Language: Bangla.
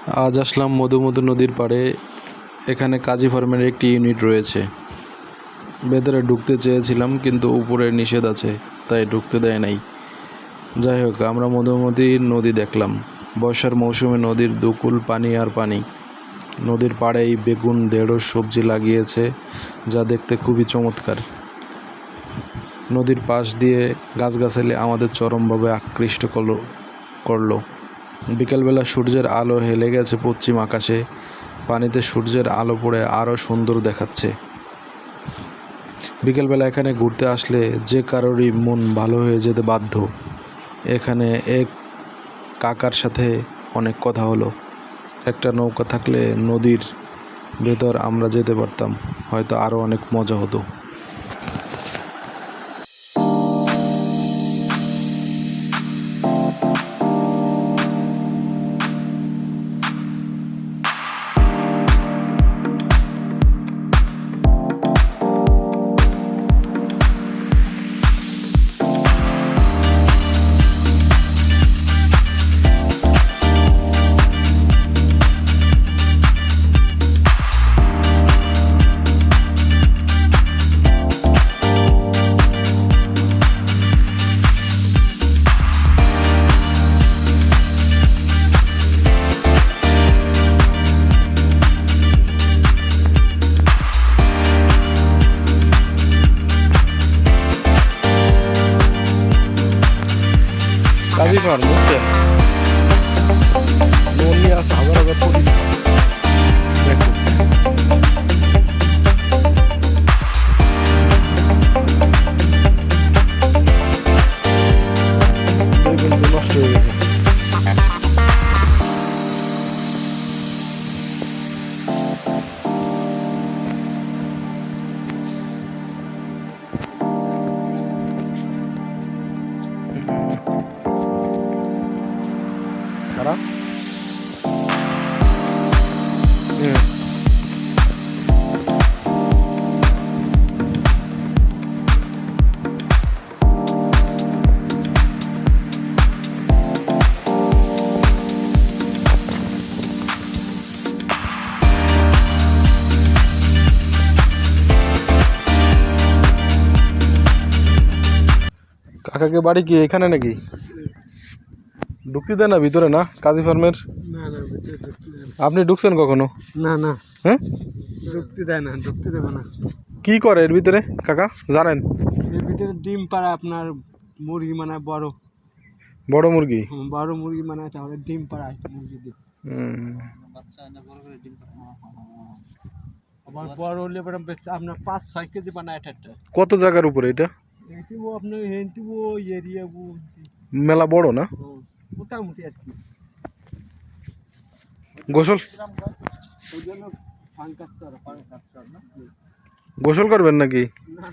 আজ আসলাম মধুমতি নদীর পাড়ে। এখানে কাজী ফার্মের একটি ইউনিট রয়েছে। ভেতরে ঢুকতে চেয়েছিলাম কিন্তু উপরে নিষেধ আছে, তাই ঢুকতে দেয় নাই। যাই হোক, আমরা মধুমতি নদী দেখলাম। বর্ষার মৌসুমে নদীর দুকুল পানি আর পানি। নদীর পাড়েই বেগুন, ঢেঁড়স সবজি লাগিয়েছে, যা দেখতে খুবই চমৎকার। নদীর পাশ দিয়ে গাছগাছালি আমাদের চরমভাবে আকৃষ্ট করলো। বিকেলবেলা সূর্যের আলো হেলে গেছে পশ্চিম আকাশে। পানিতে সূর্যের আলো পড়ে আরও সুন্দর দেখাচ্ছে। বিকেলবেলা এখানে ঘুরতে আসলে যে কারোরই মন ভালো হয়ে যেতে বাধ্য। এখানে এক কাকার সাথে অনেক কথা হলো। একটা নৌকা থাকলে নদীর ভেতর আমরা যেতে পারতাম, হয়তো আরও অনেক মজা হতো। কাজী ফার্ম বুঝছেন, লোন নিয়ে আসে হাজার হাজার কোটি। দেখুন নষ্ট হয়ে গেছে। খারাপ কাকাকে বাড়ি কি এখানে নাকি? ঢুকতে দেয় না ভিতরে? না কাজী ফার্মের আপনি ঢুকছেন কখনো? না না, হ্যাঁ, ঢুকতে দেয় না, ঢুকতে দেবে না। কি করে এর ভিতরে কাকা জানেন? এর ভিতরে ডিম পাড়া, আপনার মুরগি বানায়, বড় বড় মুরগি। বড় মুরগি বানায়, তাহলে ডিম পাড়ায় মুরগি দিয়ে। আবার বড় হলে আপনার 5-6 কেজি বানায় একটা। কত জায়গার উপরে এটা? এইটুকু আপনার এইটুকু এরিয়া মেলা বড় না? মোটামুটি আর কি। গোসল ওই জন্য গোসল করবেন নাকি? না